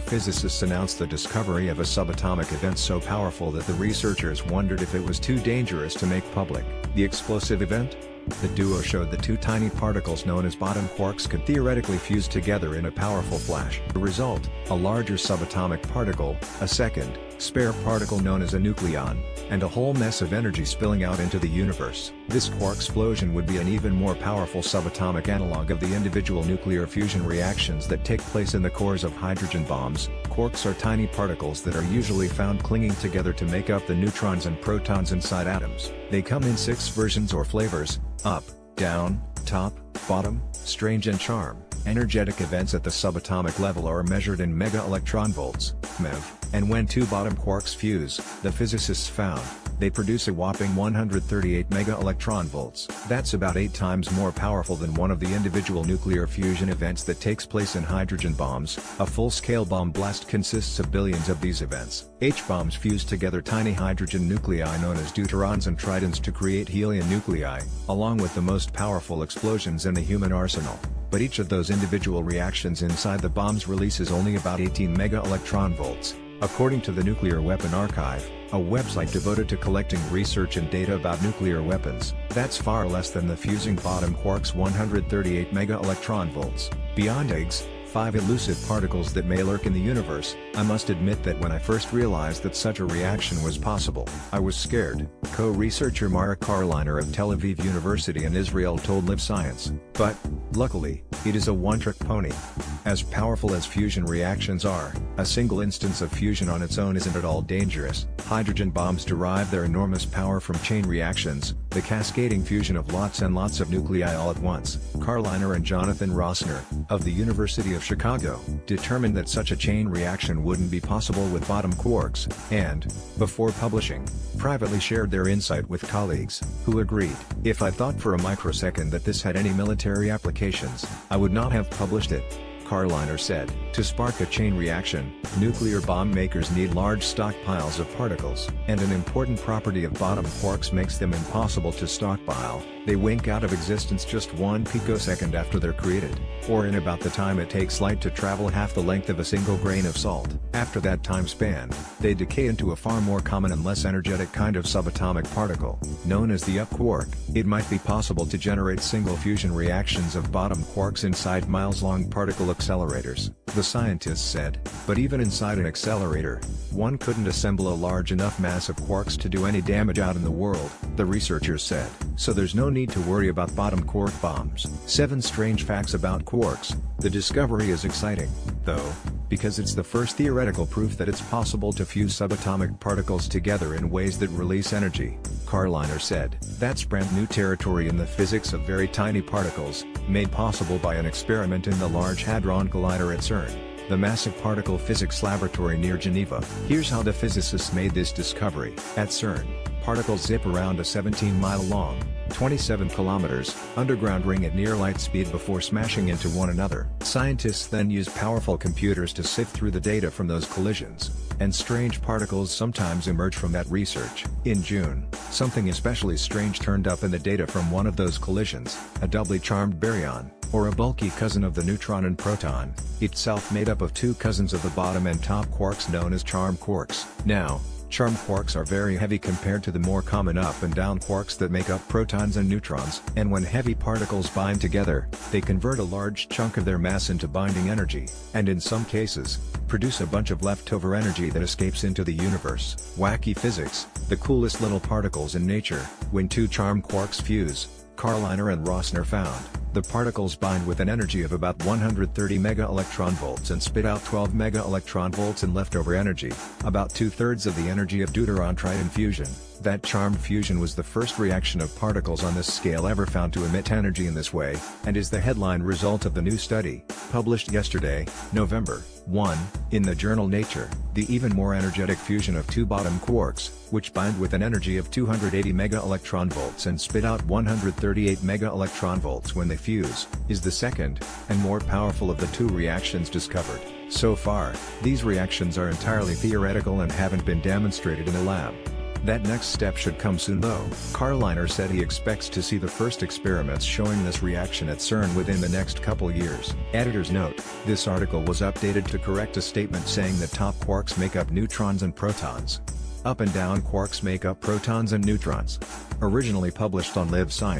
physicists announced the discovery of a subatomic event so powerful that the researchers wondered if it was too dangerous to make public. The explosive event? The duo showed that two tiny particles known as bottom quarks could theoretically fuse together in a powerful flash. The result, a larger subatomic particle, a second, spare particle known as a nucleon, and a whole mess of energy spilling out into the universe. This quark explosion would be an even more powerful subatomic analog of the individual nuclear fusion reactions that take place in the cores of hydrogen bombs. Quarks are tiny particles that are usually found clinging together to make up the neutrons and protons inside atoms. They come in 6 versions or flavors: up, down, top, bottom, strange and charm. Energetic events at the subatomic level are measured in mega-electronvolts, MeV, and when two bottom quarks fuse, the physicists found, they produce a whopping 138 mega-electronvolts. That's about 8 times more powerful than one of the individual nuclear fusion events that takes place in hydrogen bombs. A full-scale bomb blast consists of billions of these events. H-bombs fuse together tiny hydrogen nuclei known as deuterons and tridents to create helium nuclei, along with the most powerful explosions in the human arsenal. But each of those individual reactions inside the bombs releases only about 18 mega-electronvolts. According to the Nuclear Weapon Archive, a website devoted to collecting research and data about nuclear weapons, that's far less than the fusing bottom quark's 138 mega-electronvolts. Beyond eggs, 5 elusive particles that may lurk in the universe, I must admit that when I first realized that such a reaction was possible, I was scared, co-researcher Mara Karliner of Tel Aviv University in Israel told Live Science. But, luckily, it is a one-trick pony. As powerful as fusion reactions are, a single instance of fusion on its own isn't at all dangerous. Hydrogen bombs derive their enormous power from chain reactions, the cascading fusion of lots and lots of nuclei all at once. Karliner and Jonathan Rossner, of the University of Chicago, determined that such a chain reaction wouldn't be possible with bottom quarks, and, before publishing, privately shared their insight with colleagues, who agreed. If I thought for a microsecond that this had any military applications, I would not have published it. Karliner said, to spark a chain reaction, nuclear bomb makers need large stockpiles of particles, and an important property of bottom quarks makes them impossible to stockpile. They wink out of existence just 1 picosecond after they're created, or in about the time it takes light to travel half the length of a single grain of salt. After that time span, they decay into a far more common and less energetic kind of subatomic particle, known as the up quark. It might be possible to generate single fusion reactions of bottom quarks inside miles-long particle accelerators, the scientists said, but even inside an accelerator, one couldn't assemble a large enough mass of quarks to do any damage out in the world, the researchers said, so there's no need to worry about bottom quark bombs. 7 strange facts about quarks. The discovery is exciting, though, because it's the first theoretical proof that it's possible to fuse subatomic particles together in ways that release energy, Karliner said. That's brand new territory in the physics of very tiny particles, made possible by an experiment in the Large Hadron Collider at CERN, the Massive Particle Physics Laboratory near Geneva. Here's how the physicists made this discovery. At CERN, particles zip around a 17-mile-long, 27 kilometers, underground ring at near light speed before smashing into one another. Scientists then use powerful computers to sift through the data from those collisions, and strange particles sometimes emerge from that research. In June, something especially strange turned up in the data from one of those collisions, a doubly charmed baryon, or a bulky cousin of the neutron and proton, itself made up of 2 cousins of the bottom and top quarks known as charm quarks. Now, charm quarks are very heavy compared to the more common up and down quarks that make up protons and neutrons, and when heavy particles bind together, they convert a large chunk of their mass into binding energy, and in some cases, produce a bunch of leftover energy that escapes into the universe. Wacky physics, the coolest little particles in nature. When 2 charm quarks fuse, Karliner and Rossner found, the particles bind with an energy of about 130 mega-electronvolts and spit out 12 mega-electronvolts in leftover energy, about 2/3 of the energy of deuteron-tritium fusion. That charmed fusion was the first reaction of particles on this scale ever found to emit energy in this way, and is the headline result of the new study, published yesterday, November 1, in the journal Nature. The even more energetic fusion of 2 bottom quarks, which bind with an energy of 280 mega-electronvolts and spit out 138 mega-electronvolts when they fuse, is the second, and more powerful of the 2 reactions discovered. So far, these reactions are entirely theoretical and haven't been demonstrated in a lab. That next step should come soon though. Carliner said he expects to see the first experiments showing this reaction at CERN within the next couple years. Editor's note: this article was updated to correct a statement saying that top quarks make up neutrons and protons. Up and down quarks make up protons and neutrons. Originally published on Live Science.